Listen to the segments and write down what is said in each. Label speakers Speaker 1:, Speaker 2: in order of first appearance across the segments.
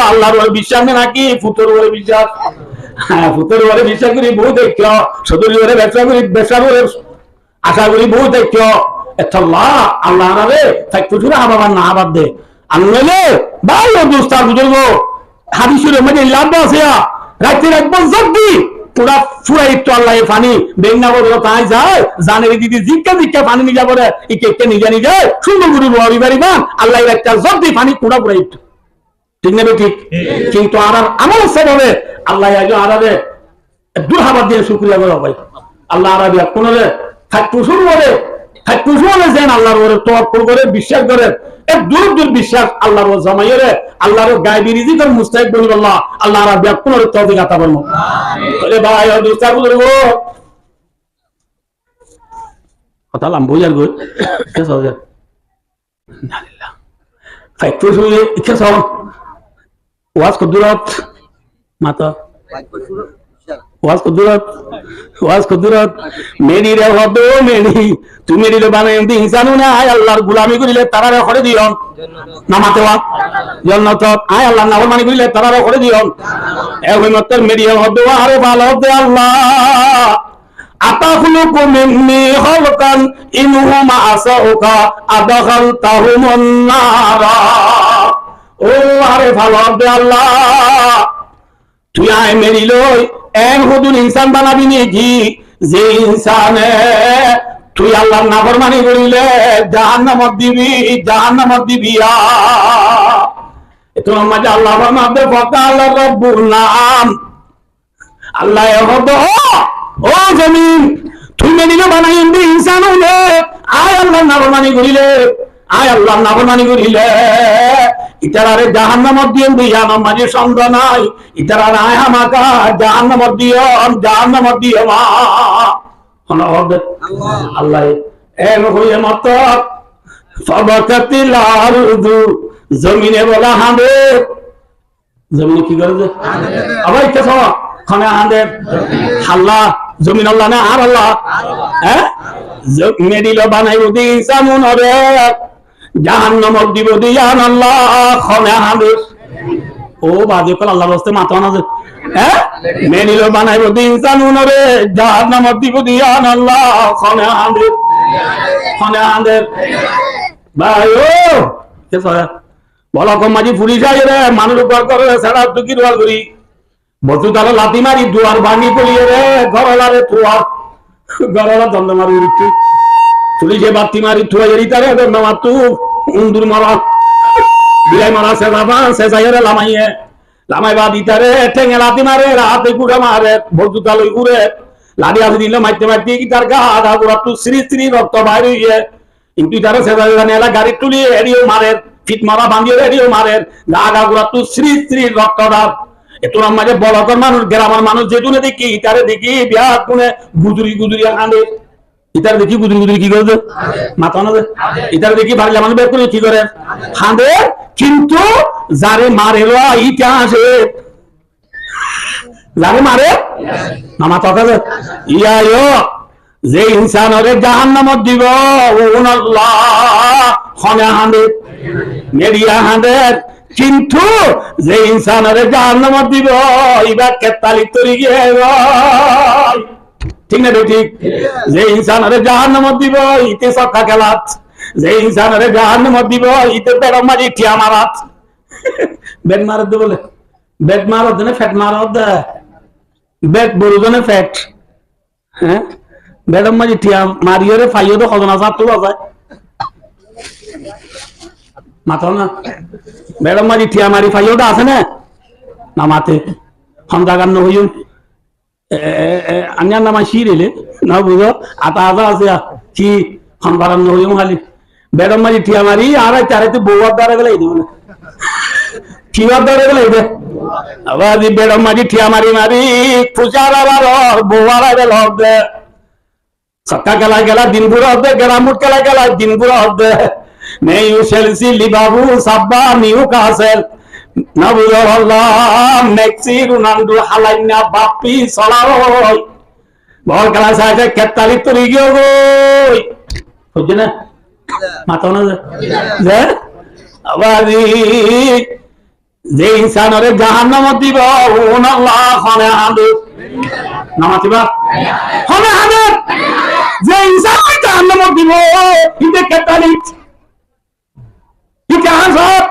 Speaker 1: আল্লাহর উপর বিশ্বাস নাকি ফুতোর উপরে বিশ্বাস? হ্যাঁ, ফুতোর উপরে বিশ্বাস করি বউ দেখছ, সদরি উপরে ব্যবসা করে আশা করি বউ দেখছ। আল্লাহ আল্লাহ রে থাকতে শুরু আবার না আবার দে আনলে ভাই ও দোস্তার বুঝলব হাদিসের মধ্যে লাভ আছে রাতে রাখবো জব্দি পুরা ফুরাই একটু আল্লাহ পানি বেঙ্গা বড় তাই যায় জানের দিদি জিজ্ঞা পানি নিয়ে যাবো এই কেকটা নিজে সুন্দর গুরু রবি বাড়িবান আল্লাহ একটা জব্দি পানি পুরা পুরা একটু ঠিক নেবে ঠিক। কিন্তু আর আমার স্বভাবে আল্লাহ আগে আরাবে দুর্হাবাদ দিয়ে শুক্রিয়া করে ভাই আল্লাহ আরাবি কোন থাকতে শুরু করে যেন আল্লাহর ওরে তওয়াক্কুল করে বিশ্বাস করে এক দূর বিশ্বাস আল্লাহর জামাইরে আল্লাহর গায়বী রিজিকের মুস্তাহিক বলি আল্লাহ আল্লাহ রাব্বি কোন তৌফিক আতা করুন। আরে ভাই ও দোস্তার বুজুর্গ কথা লাম বুঝার গো কে সওজা নালিল্লাহ ফাইটু শুয়ে কে সও ওয়াজ কদুরত মাতা ওয়াজ কদুরত মেরি রে হদো মেরি তুমি মেরি রে বানাই দি ইনসানু না আয় আল্লাহর গোলামি করিলে তারারে করে দিও নামাতে ওয়া জান্নাত আয় আল্লাহর নাফরমানি করিলে তারারে করে দিও এ হইমতর মেরি হদো আরে ভালো দে আল্লাহ আতাখলুকু মিন্নি খালকান ইনহুম আসাউকা আদখালতাহুমুন নারা ও আরে ভালো দে আল্লাহ তুই আয় মেরি লই এন হুদুন ইনসান বানাবি নাকি যে ইনসানে তুই আল্লাহর নাফরমানি করিলে জাহান্নামত দিবি এত মাঝে আল্লাহ ফরমাবে ফাকাল রাব্বুল নাম আল্লাহ হদো ও জমিন তুই মেরিলে বানাই দি ইনসান হলে আয় আল্লাহর নাফরমানি করিলে ইতারারে জাহান্নামত দিও দিয়ানো মাঝে সন্দেহ নাই ইতারা আয় আমাকা জাহান্নামত দিও মা হনা হবে আল্লাহ এন হইয়ে মত ফাবাকাতিল আরদু জমিনে বলা হাঁদে জমিনে কি করে আবার কে সওয়া খানে হাঁদে হাল্লা জমিন আল্লাহ না আর আল্লাহ হ্যাঁ মেডিলো বানাইব দি ইনসানুন হবে জাহান্নামত দিব দিয়ান আল্লাহ খানে হাঁদে ও বাজে কল আল্লাহ বসতে মাথা না হ্যাঁ মেডিলো বানাইব দি ইনসানুন হবে জাহান্নামত দিব দিয়ান আল্লাহ খানে হাঁদে ভাই ও কে সয়া বলা কম মাঝি পুলিশ আয় রে মানুষ উপর করে সারা টুকি রোয়াল করি বস্তু তারা লাতি মারি দুয়ার ভাঙি পড়িয়ে রে ঘরলারে থুয়া ঘরলা দন্দ মারি উঠি পুলিশে বাতি মারি থুয়া এরি তারে দন্দ মাতু উন্দুর মারা বিলাই মারা সে বাবা সে যাইরে লামাই বা দিতারে ঠেঙে লাতি মারে রাতে কুড়া মারে বস্তু তালই ঘুরে লাদি আসি দিলে মাইতে কি তার গা আধা গোড়া তু শ্রী রক্ত বাইরে গিয়ে কিন্তু তারা সে জায়গা গাড়ি তুলিয়ে এড়িও মারে ফিট মারা বাঁধিয়ে এড়িও মারে গা গা গোড়া তু শ্রী রক্তদার এত মাঝে বলকর মানুষ গ্রামের মানুষ যেটু দেখি ইতারে দেখি বিয়া কোনে গুজুরি আনে ইতারে দেখি গুজুরি কি করে মাথা না ইতারে দেখি বাড়ি মানুষ বের করে কি করে হাঁদে কিন্তু যারে মারে ইটা আসে যারে মারে না মাথা কাজে ইয়া যে ইনসানরে জাহান্নামত দিব আল্লাহ খনে হাঁদে মেরিয়া হাঁদে কিন্তু যে ইনসানরে জাহান্নামত দিব ইবার কেতালি তরি গিয়ে ঠিক না ঠিক যে ইনসানরে জাহান্নামত দিব ইতে সক্কা খেলাত যে ইনসানরে জাহান্নামত দিব ইতে পেরম মারি টিয়া মারাত বেড মারত দে বলে বেড মারত দে ফ্যাট মারত দে বেড বড় দনে ফ্যাট হ্যাঁ বেডম মারি টিয়া মারিয়রে ফাইও তো খজনা সাত তো বাজায় মাথা না ম্যাডাম মারি ঠিয়া মারি ফাইওটা আছে না মাতে হন্দাগান হইম আন্যার নামা শিরেলে না বুঝো আতা আছে কি হনবারান হইম খালি ম্যাডাম মারি ঠিয়া মারি আর চারাইতে বউয়ার দ্বারা গেলে দেব না ঠিয়ার দ্বারা গেলে দে আবার বেডম মারি ঠিয়া মারি পূজার আবার বউয়ার গেল হবে সক্কা গেলা দিন বুড়ো হবে গ্রামুট গেলা দিন বুড়ো হবে নেই চেলসি লিভারপুল সাব্বা নিউকাসল নাবুল্লাহ মেক্সি রোনাল্ডো হালাইনা বাপি সলারই বল খেলা সাইতে 41 তরি গিয়ে গই হচ্ছে না মাথা না যে আবাদি যে ইনসানরে জাহান্নামত দিব ওন আল্লাহ খানে হাদু নামাতিবা খানে হাদু যে ইনসানরে জাহান্নামত দিব ইতে কাতালিত ইতে হাসাব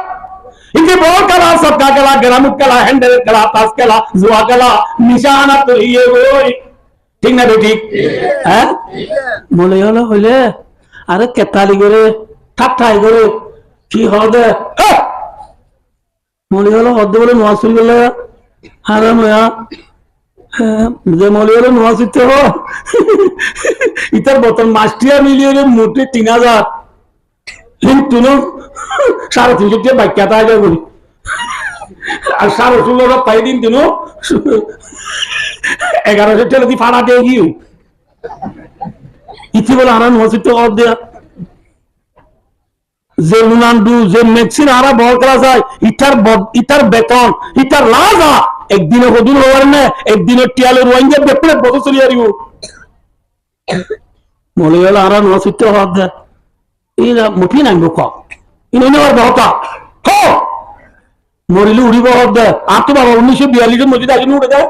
Speaker 1: ইতে বল কালা সবকা কালা গ্রামুক কালা হ্যান্ডেল কালা তাস কালা জুয়া কালা নিশানা তো ইয়ে ওই ঠিক না ঠিক হ্যাঁ বলে হলো হইলে আরে কেতালি করে ঠাট্টাই করে কি হবে মনে হলো হদ্দ বলে নোয়া শুরু করলে হারাম হইয়া যে মনে হলো নোয়া শিখতে হো ইতার বতন মাস্টিয়া মিলিয়ে মোটে ৩,০০০ কিন্তু ৩৫০ টাকা বাক্যা তাই করি আর ১৬,০০০ পাই দিন দিন ১১০০ টাকা দিয়ে ফাড়া দিয়ে গিয়ে ইতি বলে আনা নোয়া শিখতে হব দেয়া যে লুনান্ডু যে মেক্সিন আরা বল করা যায় ইটার বেতন ইটার লাজা একদিনে হদুর হওয়ার না একদিনে টিয়ালের ওয়াইঙ্গে বেপড়ে বসে চলি আরিব মনে গেল আরা নসিতে হওয়ার দেয় ইরা মুঠি নাই মুখ ইনে নেওয়ার বহতা হো মরিলে উড়িব হওয়ার দেয় আর তো বাবা ১৯৪২ মসজিদ আসেনি উঠে দেয়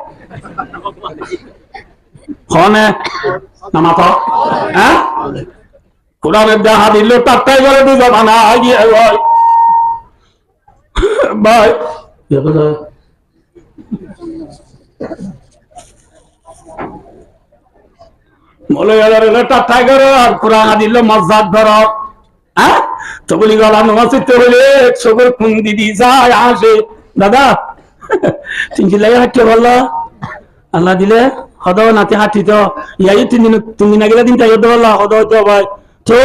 Speaker 1: হনে নামাতা হ্যাঁ কোরআনের দেখা দিল তারটাই বলে তো জমানা গিয়ে ভাই ভাই বলে গেল তারটাই করো আর কোরআন দিল মজাদ ধরো হ্যাঁ তো বলি গলা নমাসিতে হইলে সবর কোন দিদি যায় আসে দাদা ৩ লাগে হাঁটতে বললো আল্লাহ দিলে হদ নাতে হাঁটি তো ইয়াই ৩ দিন আগে দিন তাই হতে বললো হদ হইতে ভাই তো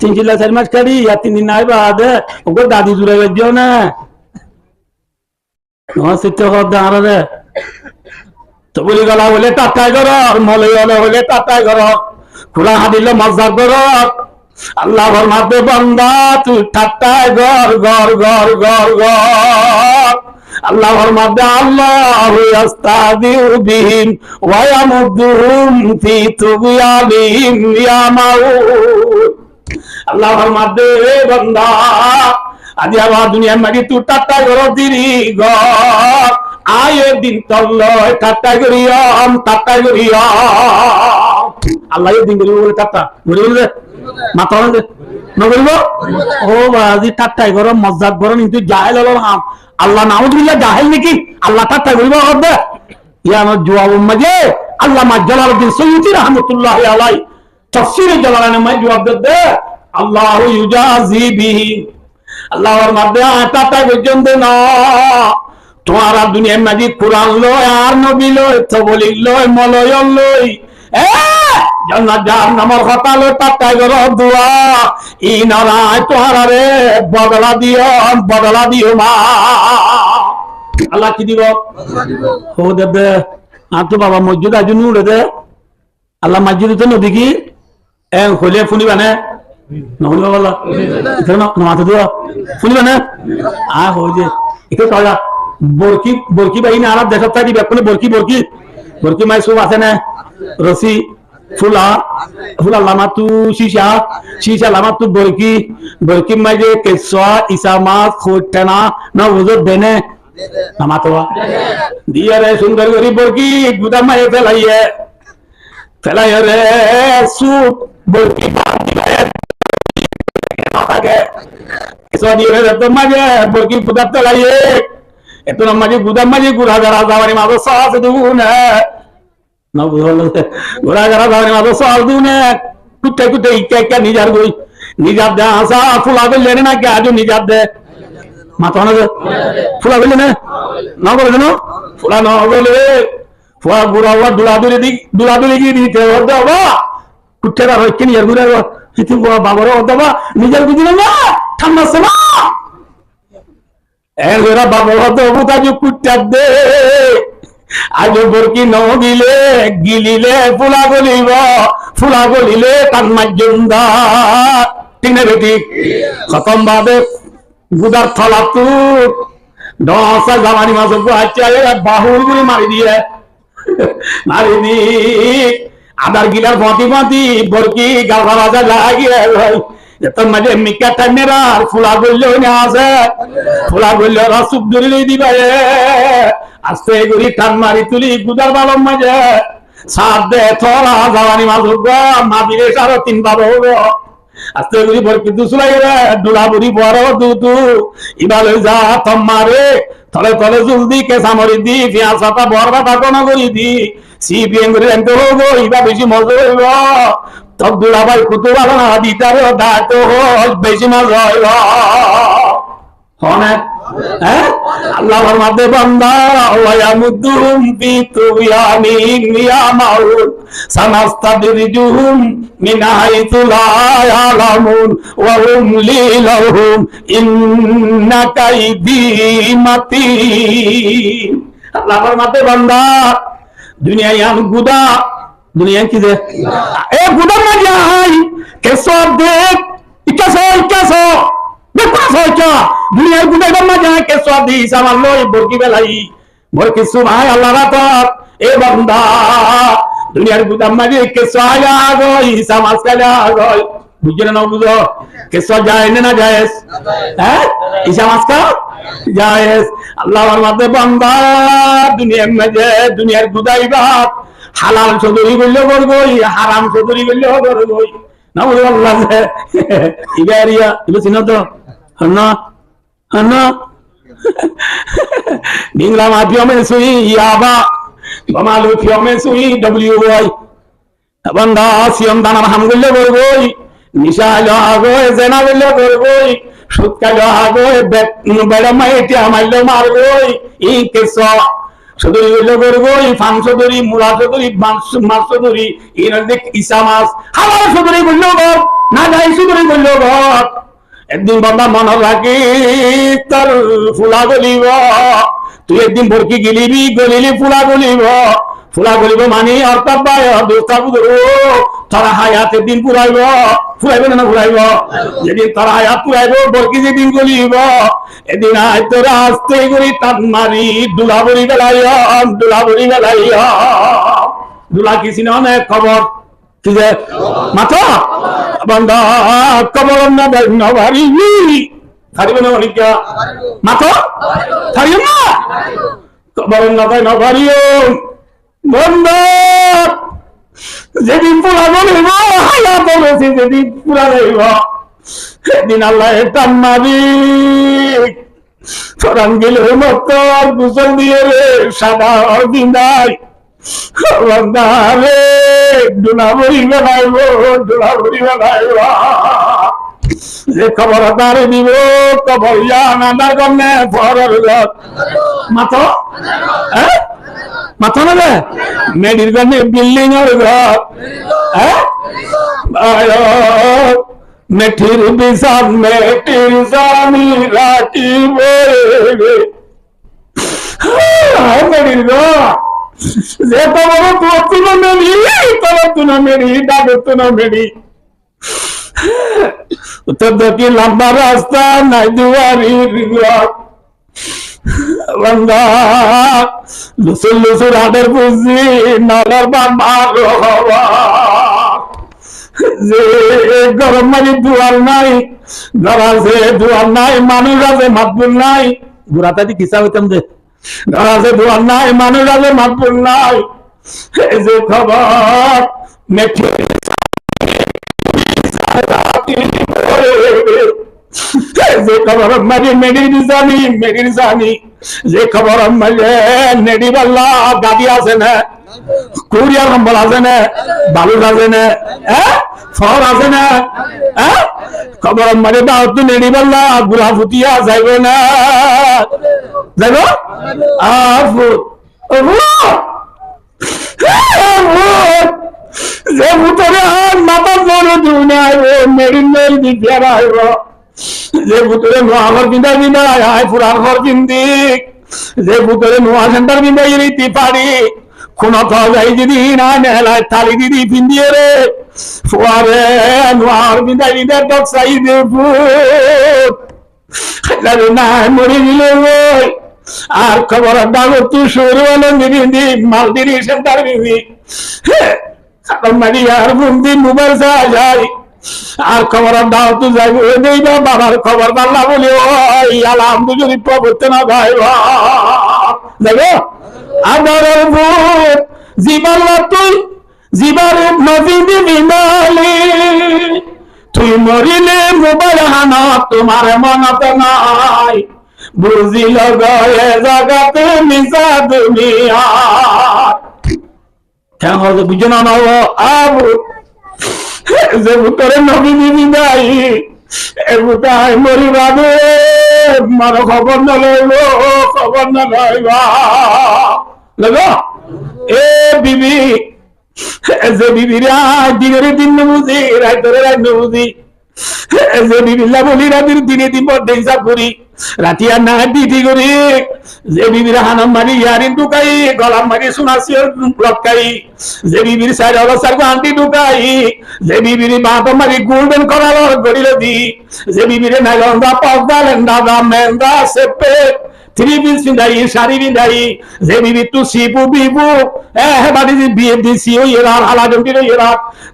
Speaker 1: ৩ জিল্লা ৪ মাস কাড়ি আর ৩ দিন নাই বাদ ওকে দাদি জুড়ে দিও না নমাসিতে হদ আরে তো বলি গলা হইলে তাতাই করো মলে হইলে তাতাই করো খোলা হাদিলে মজাক করো আল্লাহর মাঝে বান্দা তুই ঠাট্টায় গর গর গর গর গর আল্লাহর মাঝে আল্লাহু ইস্তাযিউ বিহিম ওয়া ইয়ামুদ্দুহুম ফি তুগয়ানিহিম ইয়ামাউন আল্লাহর মাঝে বান্দা আজ আবার দুনিয়ার মাঝে তুই ঠাট্টায় গর দিরি গর আয়ে দিন তল্লয় ঠাট্টায় করিয়াম আল্লাহ দিন করি বলে ঠাট্টা বলে মাথা বলবো ও বাজি ঠাট্টাই করো মজাক করো কিন্তু জাহেল হলো হাম আল্লাহ নাউজুবিল্লাহ জাহেল নাকি আল্লাহ ঠাট্টা করিব হবে ইয়ানো জওয়াব মাঝে আল্লাহ জালালউদ্দিন সৈয়দী রাহমাতুল্লাহ আলাইহি তাফসীরে জালালাইনে মাই জবাব দে আল্লাহু ইউজাজি বিহি আল্লাহর মধ্যে ঠাট্টা পর্যন্ত না তোমারা দুনিয়ার মাঝে কোরআন লয় আর নবী লয় তবলিগ লয় মলয় লয় জান্নাত জাহান্নামের কথা লয় তাতাই গর দুয়া ই নারায় তোহারে বদলা দিও মা আল্লাহ কি দিব ও দেবে আর তো বাবা মসজিদ আজ নুড়ে দে আল্লাহ মসজিদ তো নদী কি হইলে ফুনিবানে নহলে বাবা নামাতে দেওয়া ফুনিবানে হয়ে যে এটা কয়া বরকি বাহিনী আর দেশত থাকি বেপনে বরকি মাই সব আছে না রসি ফুলা লামাতু শিশা লামাতু বরকি মাই যে কেঁচা ইসা মাছ খোটেনা না বুঝত দেনে নামাতোয়া দিয়ে রে সুন্দর করি বরকি গুদা মাই ফেলাইয়ে রে সুপ বরকি থাকে কেঁচা দিয়ে রে তো মাঝে বরকি গুদা ফেলাইয়ে এত মাঝে গুদাম মাঝে গুড়া গাড়া যাওয়ার মাঝে সহজ দুনে না বুঝলো গুড়া গাড়া যাওয়ার মাঝে সহজ দুনে কুটে কুটে ইকে নিজার গই নিজার দে আসা ফুলা বললে না কে আজ নিজার দে মাথা না ফুলা বললে না বলে কেন ফুলা না বলে ফুলা গুড়া হওয়া দুলাদুলি গিয়ে দিতে বাবা কুটেরা হচ্ছে নিজার গুড়া হিতি বাবার বাবা নিজার বুঝলো না ঠান্ডা সময় এরা বাবা তাজু কুটার দে আজ বরকি নগিলে গিলিলে ফুলা গলিলে কান্মাজন্দা ঠিক না বেটি খতম বাদে গুদার থলা তু দশা জামানি মাছ বাহুল গুলি মারি দিয়ে আদার গিলার ফাঁতি বরকি গালা বাজা লাগিয়ে তোর মাঝে মিকা টাইমেরা ফুলা করলে আছে ফুলা করলে ওরা সুপ ধরে দিবে আস্তে করি টান মারি তুলি গুদার বালম মাঝে সাপ দে থরা জাওয়ানি মাছ মাবিরে সারো 3 বাবা হবো আস্তে করি বর কিন্তু সুলাই রে ডুলা বুড়ি বড় দুতু ইবালে যা তোমারে তলে তলে জলদি কেসা মরি দি পেঁয়াজ পাতা বরবা কোন করি দি সিপিএম করে এনতে হবো ইবা বেশি মজা হইব তব দুলা ভাই কুতু ভালো না দিতারে ডাকতে হল বেশি মজা হইব হনে হ্যাঁ আল্লাহর মাঝে বান্দা ওয়া মুদুম ফি তুয়ামিন ইয়ামাউন সানাস্তাদরিজুহুম মিন হাইতু লা ইয়ালামুন ওয়া উমলি লাহুম ইন্না কাইদি মাতিন আল্লাহর মাঝে বান্দা দুনিয়া ইয়ান গুদা দুনিয়া কি দে এ গুদা না যাই কেসো দেখ ইকাসো দুনিয়ার গুদা না যায় কে সাদি সামান লই বরকি বেলাই বর কিছু ভাই আল্লাহ রাত এ বান্দা দুনিয়ার গুদা মাঝে কে সায়া গই সামাজ কালা গই বুঝলে না বুঝো কে সা যায় না যায় হ্যাঁ এই সমাজ কা যায় আল্লাহর মাঝে বান্দা দুনিয়ার মাঝে দুনিয়ার গুদাই বাপ হালাল চৌধুরী বললে করবই হারাম চৌধুরী বললে করবই না বলে আল্লাহ ইবারিয়া তুমি চিনো তো Ningla mafia में सुई याबा बमालू फिया में सुई WY बंदा सियम दाना हम गुल्ले बोलगोई निशा लोगोई जना गुल्ले बोलगोई शुद्ध का लोगोई बड़ा माइटी हमारे मारगोई इन किस्सा शुद्ध गुल्ले बोलगोई फांग शुद्धरी मुला शुद्धरी मार शुद्धरी इन देख इसामास हमारे शुद्धरी गुल्ले बोल ना जाए शुद्धरी गुल्ले बोल একদিন বাবা মনে রাখি তোর ফুলা গলিব তুই একদিন ভরকি গিলিবি গলিলি ফুলা গলিব মানে অর্থাৎ ভাই দোস্তা বুঝো তোরা হায়াত একদিন পুরাইব ফুরাইব না ফুরাইব যেদিন তোরা হায়াত পুরাইব ভরকি যেদিন গলিব এদিন আয় তোরা আস্তে করি টান মারি দুলা বড়ি বেলাইম দুলা কি সিনে অনেক খবর কি যে মাথা বান্দা কবর না দেয় না ভারী ছাড়িবে না অনেক মাথা ছাড়িও না কবর না দেয় না ভারী বন্ধা যেদিন পুরা বলিব হায়া বলেছি যেদিন পুরা যাইব সেদিন আল্লাহ টান মারি সরান গেলে মতো আর গুসল দিয়ে রে সাদা দিনাই রে ডুলা বড়ি বেলাইব যে খবর তারে দিব খবর জানার জন্য ফরের মাথা হ্যাঁ মাথা না মেডির জন্য বিল্ডিং এর ঘর হ্যাঁ মেঠির বিশাল মেঠির জানি রাখিব মেডির ঘর যে তোমার তুনা মেরি ডাকর তুনা মেরি উত্তর দেখি লম্বা রাস্তা নাই দুয়ারির বন্ধা লুসুর হাটের পুঁজি নলার বাবার যে গরম মানি দুয়ার নাই ঘর আছে দুয়ার নাই মানুষ আছে মাতবুল নাই ঘুরাতে কিসা হইতাম যে ঘর আছে দুয়ার নাই মানুষ আছে মাতবুল নাই এই যে খবর মেঠে যে খবর মারি মেডির জানি যে খবর মারে নেডি বাল্লা দাদি আছে না কুরিয়া নম্বর আছে না বালুর আছে না ফল আছে না খবর মারে দাও তো নেডি বাল্লা গুলা ফুটিয়া যাইব না যাইব যে ভূতরে মাথা বড় দুনিয়ায় মেডিন মেল দিয়ে আইব যে ভূতরে নোয়াঘর পিন্ধাই পিন্ধাই আয় পুরার ঘর পিন্ধি যে ভূতরে নোয়া সেন্টার পিন্ধাই রীতি পারি কোন যাই যদি না নেলায় থালি দিদি পিন্ধিয়ে রে ফুয়ারে নোয়ার পিন্ধাই পিন্ধাই ডকসাই দে ভূত না মরে দিল আর খবর ডাগর তুই শুরু হলো পিন্ধি মালদিরি সেন্টার পিন্ধি মারি আর বন্দি মোবাইল যায় আর খবর দাও তো যাইব দেইবা বাবার খবর পাল্লা বলে ওই আলহামদুলিল্লাহ পড়তে না ভাইবা দেখো আদারের ভূত জীবাল্লা তুই জীবার নবী বিনালি তুই মরিলে মোবাইল হানা তোমার মনত নাই বুঝিল গয়ে জগতে মিশা দুনিয়া কেন হতো বুঝে না আবু যে ভূতরে নবী দিবি নাই এ ভূতায় মরিবা দে মার খবর না লইব খবর না লইবা লগো এ বিবি যে বিবির দিনের দিন বুঝি রাতের রাত বুঝি যে বিবিল্লা বলি রাতের দিনে দিন বড্ড হিসাব করি রাতি আর না ডিটি করি যে বিবির হানাম মারি ইয়ারিন ঢুকাই গলাম মারি সোনাসিয়ার লটকাই যে বিবির সাইড অবস্থার আন্টি ঢুকাই যে বিবির বাঁধ মারি গোল্ডেন করার গড়িলে দি যে বিবির নাইলন্দা পর্দা লেন্দা মেন্দা সেপে থ্রি পিস পিন্ধাই শাড়ি পিন্ধাই যে বিবি তু শিবু বিবু বাড়ি বিয়ে দিছি ওই এরা হালা জমির এরা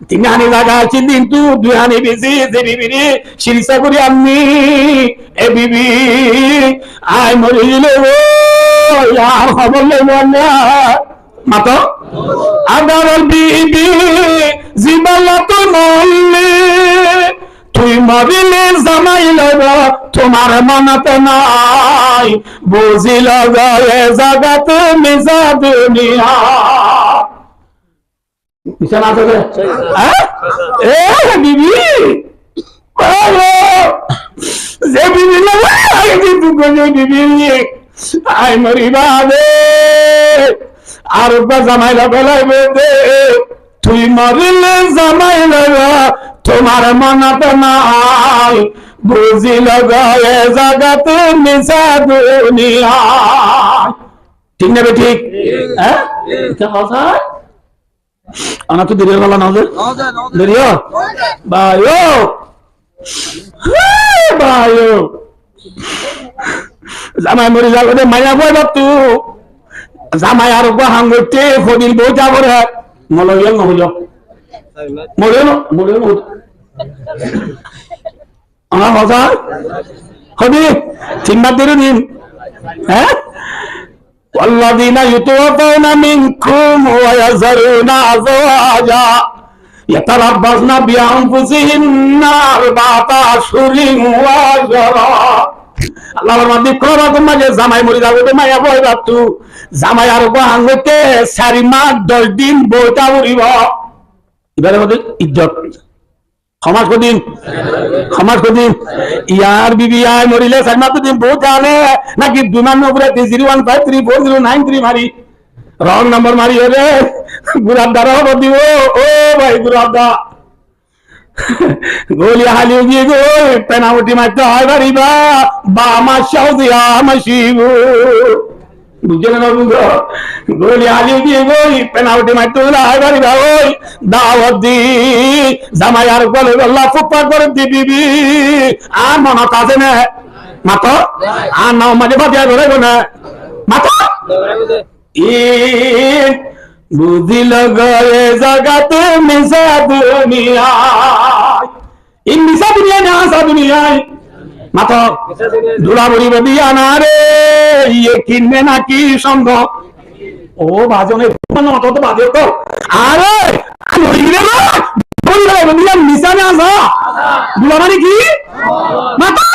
Speaker 1: তিনহানি জায়গা আছে কিন্তু দুহানি বেশি যে বিবিরি শিরিষা করি আমি এ বিবি আই মরে গেলে আর খবর নেব না মাতো আদার বিবি জীবাল্লা তো মরলে তুই মরিলে জামাই লব তোমার মনত নাই বুঝিল গয়ে জগত মিশা দুনিয়া মিশা না থাকে এ বিবি যে বিবি বিবি আই মরিবা দে আর জামাই লব লাগবে দে তুই মরিলে জামাই লব তোমার মনত নাই বুঝিল গয়ে জগত মিশা দুনিয়া ঠিক না ঠিক হ্যাঁ কথা আনা তো দেরি হলো না দেরি ভাইও ভাইও জামাই মরি যাবে মায়া বই তু জামাই আর হাং করতে ফদিল বউ যাবো রে মলইল নহল মরিও মরিও আমার কথা হবে তিনবার ধরে নিন হ্যাঁ والذين يتوفون منكم ويذرون أزواجا يتربصن بأنفسهن أربعة أشهر وعشرا আল্লাহর মধ্যে করো মাঝে জামাই মরে যাবে তো মায়া বই বাতু জামাই আর আঙ্গুতে 4 মাস 10 দিন বইটা উড়িব এবারে মধ্যে ইজ্জত সমাজ কদিন ইয়ার বিবি আয় মরিলে 4 মাস দিন বউ জানে নাকি 2 মান উপরে 0153409 মারি রং নাম্বার মারি রে গুরাব দ্বারা হব দিব ও ভাই গুরাব দা গোলি হালিয়ে গিয়ে গো পেনাউটি মারতে হয় বাড়িবা বা আমার সাউদিয়া মাসিব বুঝলেন না বুঝো গোলি হালিয়ে গিয়ে গো পেনাউটি মারতে হয় বাড়িবা ওই দাওয়াত দি জামাই আর বলে আল্লাহ ফুপা করে দিবি আর মনে কাজে না মাতো আর নাও মাঝে বাদিয়া ধরে না মাতো বুঝিল গয়ে জগত মিশা দুনিয়া এই মিশা দুনিয়া না আসা দুনিয়ায় মাথা ধুলা বড়ি বেদিয়া না রে ইয়ে কিনবে নাকি সম্ভব ও বাজনে অত তো বাজে তো আরে মিশা না আসা ধুলা মানে কি মাথা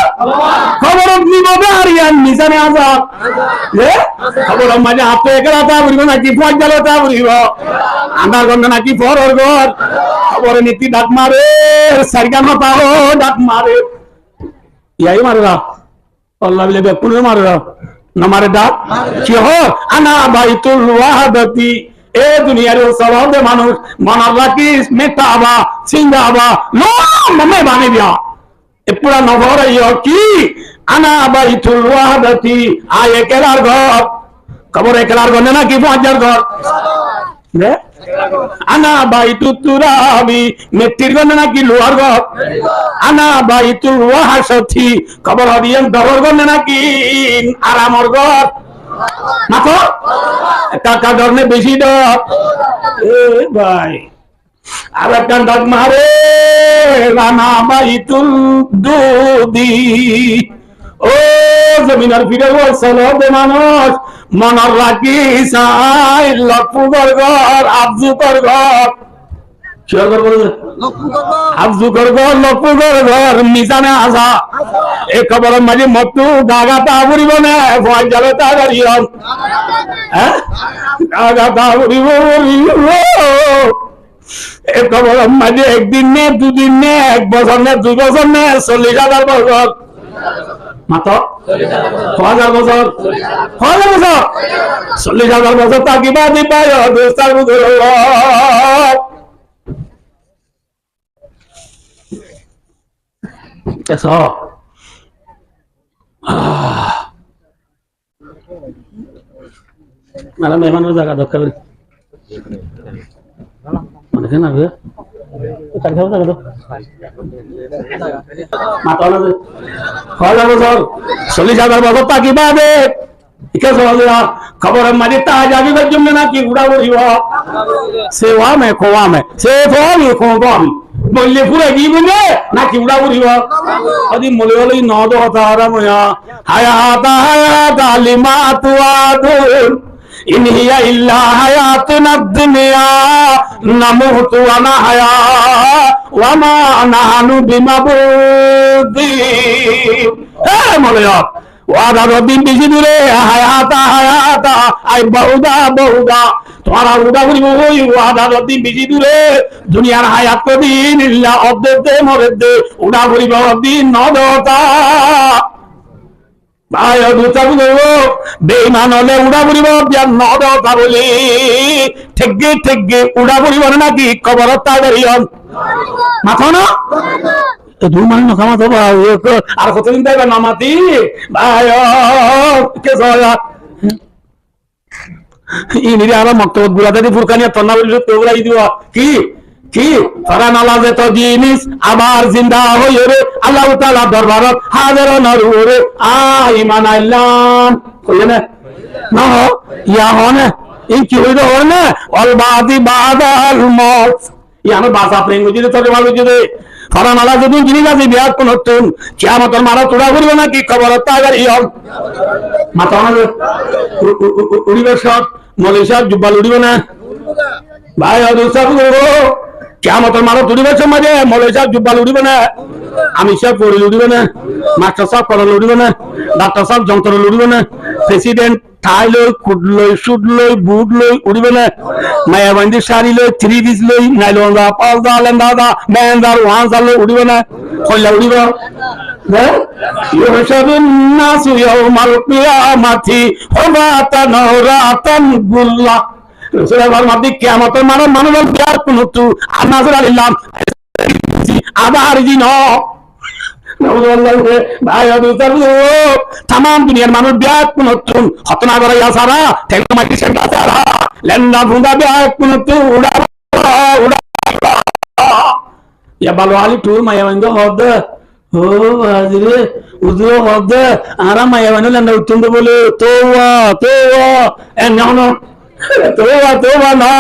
Speaker 1: খবর নিবে আর ইয়ার মিশানে আসা খবর মাঝে হাতে একলাটা বলিব নাকি ফট গেলটা বলিব আন্দার গন্ধ নাকি ফরর ঘর খবর নীতি ডাক মারে সারিকা মাতাও ডাক মারে ইয়াই মারে না আল্লাহ বিলে বেকুন মারে না মারে ডাক কি হ আনা বাইতুল ওয়াহদাতি এ দুনিয়ার সবাবে মানুষ মনার রাখিস মেটাবা সিংহাবা লো মমে বানিবিয়া এ পুরা নগর কি আনা বাইতুল ওয়াহদাতি আয় একলার ঘর খবর একলার ঘর নাকি 5000 ঘর রে আনা বাইতু তুরাবি মেট্টির ঘর নাকি লোহার ঘর আনা বাইতুল ওয়াহশাতি খবর হদিয়ান দরর ঘর নাকি আরামর ঘর মাথো টাকা ধরনে বেশি দাও এ ভাই আর একটা ডাক মারে রানা বাইতুল দুদি ও জমিনার ফিরে চলো মানুষ মনের রাখি চাই লক্ষ্মীর ঘর আব্জুকর ঘর আব্জুকর ঘর লক্ষ্মীর ঘর মিজানে আসা এই খবর মাঝে মতো গাগা তা বুড়িব না ভয় যাবে তা গাড়িও হ্যাঁ গাগা তা বুড়িব এই খবর মাঝে একদিন নে দুদিন নে এক বছর নে 2 বছর নে 40,000 বছর মাত্র 1000 বছর 40,000 বছর থাকিবা দিবা দোস্তার বুঝে eso malah memang udah gak dokter mana kan aku kan kamu tak mata orang tu kalau bosor 40,000 bosor pagi bade ikan soalnya खबर हमारी ताजा भी बच्चों में ना कि उड़ा उड़ी हुआ सेवा में खोवा में सेवा में खोवा में बोले पूरा जीवन में ना कि उड़ा उड़ी हुआ अभी मोले वाले नौ दो हज़ार में हयाता लिमा तुआदुन इन्हिया इल्ला हयातुना दुनिया नमुतु व नहया व मा नहनु बिमबूदी ए मोले वादा दिन बिजी दूरे हयाता आई बहुदा तुम्हारा उड़ा उड़ी हुई वादा दिन बिजी दूरे दुनियार हयात को दिन इल्ला अब्दे मरे दे उड़ा उड़ी दिन न दोता भाई दूसरा को बेईमान होले उड़ा उड़ी बिया न दोता बोली ठेगे उड़ा उड़ी ना कि खबर तागरियन माथो ना दू मान न खामा तो भाई আর কতদিন তাইবা নামাতি ভাই কে সয়া ইনিরে আলা মক্তব গুলাতে ফুরকানিয়া তন্না বলি তোরা ই দিবা কি ফারান আলাজে তো জিনিস আবার জিন্দা হয়ে রে আল্লাহ তাআলা দরবারত হাজির নরুরে ঈমান আল্লাহ কইলে না ইয়া হনে এই কি হইলো হনে অল বাদি বাদাল মত ইয়ানো বাসা প্রেম যদি তোরে ভালো যদি ফারান আলা যদি জিনিস আছে বিয়াত কোন তুন কিয়ামতের মারা তোড়া করিবে না কি খবর তাগার ইয়ম মাথা না উড়িবে সব মলেশিয়া জুব্বাল উড়িবে না ভাই আদু সব কিয়ামতের মারা তুড়িবে সমাজে মলেশিয়া জুব্বাল উড়িবে না আমি সব পড়ি উড়িবে না মাস্টার সব করল উড়িবে না ডাক্তার সব যন্ত্র উড়িবে না প্রেসিডেন্ট ঠাই লই কুড লই শুড লই বুট লই উড়িবে না মায়াবন্দি শাড়ি লই 3 পিস লই নাইলন দা পাল দা লেন্দা দা ব্যান্ডার ওয়ান জাল উড়িবে না কইলা উড়িবে হ্যাঁ ইউশাদুন নাসু ইয়াউমাল কিয়ামাতি হুবাতান রাতান গুল্লা রাসূলুল্লাহ মাদি কিয়ামতের মানব বিয়ার কুনতু আনাজর আলিল্লাহ আবার জিন तमाम दुनिया मानुष ब्याह कुनतुन हतना बरा सारा टेक्नोमाइटी सेंटर सारा लेंदा बुंदा ब्याह कुनतु उड़ा या बालवाली टूर मायावंदो होद हो हाजिरे उदो होद आरा मायावंदो लेंदा उतुंदो बोले तोवा ए नो तोवा ना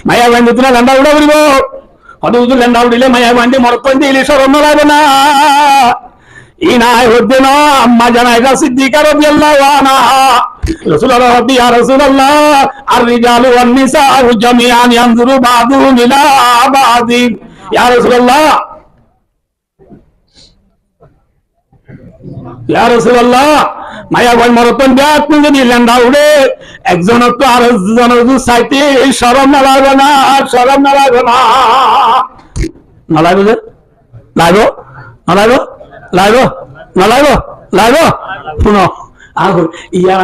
Speaker 1: मायावंदो तुना लेंदा उड़ा बोलिबो ಅದು ಇದು ಲೆಂಡ ಉಡಿಲೆ ಮಯ ಮಂದಿ ಮರಕೊಂಡಿ ಇಲ್ಲಿ ಶರಣ ಲಾಗನ ইনায় হচ্ছে না আম্মা জানাইগা সিদ্দিকা রাদিয়াল্লাহু আনহা রাসূলুল্লাহ ইয়া রাসূলুল্লাহ আর রিজালু ওয়ান নিসাউ জামিআন ইয়ানজুরু বাদুহুম ইলা বাদিন ইয়া রাসূলুল্লাহ মায়া ভাই মরতন ব্যাগ যদি লেন্ডা উড়ে একজন তো আর একজনের সাইতে শরম না লাগবে না না লাগবে শুনো আর ইয়া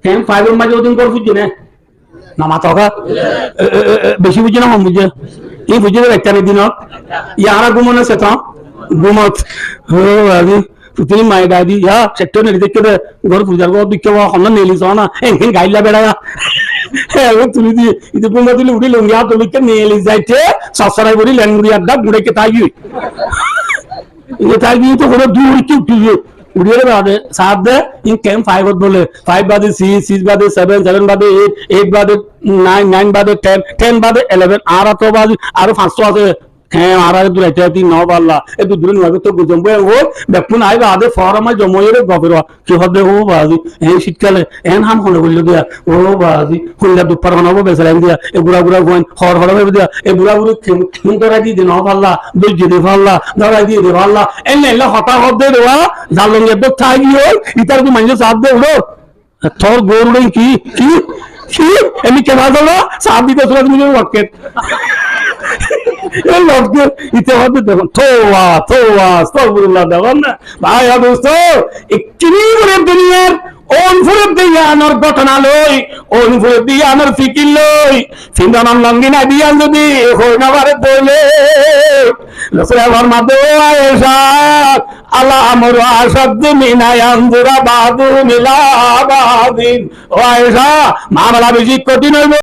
Speaker 1: হ্যাঁ ফাইবার মাঝে ওদিন করে বুঝছি না মাথা বেশি বুঝি না কম বুঝে এই বুঝে একটা দিন ইয়ারা ঘুমনে সে তো ঘুমত তুমি মায়ের দাদি ইয়া সেক্টর নেই দেখে ঘর পূজার ঘর দিকে হন্না নেলি যাও না এখানে গাইলা বেড়ায়া তুমি দিয়ে ইতি পুঙ্গা দিলে উঠি লঙ্গিয়া তুমি কে নেলি যাইতে সসরাই বলি ল্যাঙ্গুড়ি আড্ডা বুড়েকে তাগি তাগি তো কোনো দূর কি উঠিয়ে উড়িয়ে বাদে সাত দে ইন ক্যাম্প 5 বলে 5 বাদে 6 বাদে 7 বাদে 8 বাদে 9 বাদে 10 বাদে 11 আর তো বাদে আর 500 আছে হ্যাঁ আর আগে দূরে চাইতি ন পাল্লা এ দু দূরে নয় তো গুজম বই ও বেকুন আইবা আদে ফরমা জময়ের গবের কি হবে ও বাজি এই শীতকালে এন হাম হলে বললো দিয়া ও বাজি হুল্লা দুপার বানাবো বেসারাম দিয়া এ বুড়া বুড়া গোয়েন হর হর হবে দিয়া এ বুড়া বুড়ি খুন তোরা দিয়ে ন পাল্লা দুই দিয়ে পাল্লা ধরা দিয়ে দে পাল্লা এনে এলে হতা হব দে দেওয়া জালঙ্গে তো থাই গিয়ে ইতার কি মানুষ সাথ দে উড়ো তোর গরু কি কি কি এমনি কেনা দলো সাথ দিতে তোরা তুমি রকেট ইতিহাসে দেখুন থোয়া থোয়া আস্তাগফিরুল্লাহ দেখুন না ভাই দোস্ত একটুনি করে দুনিয়ার অনুভব দিয়ে আনার ঘটনা লই অনুভব দিয়ে আনার ফিকির লই চিন্তানার লঙ্গিনা দিয়া যদি হইনাবারে বলে রসুলের মাঝে আয়েশা আলা আমর আসাদ মিনায় আন্দুরা বাদু মিলা বাদিন ও আয়েশা মামলা বেশি কঠিন হইব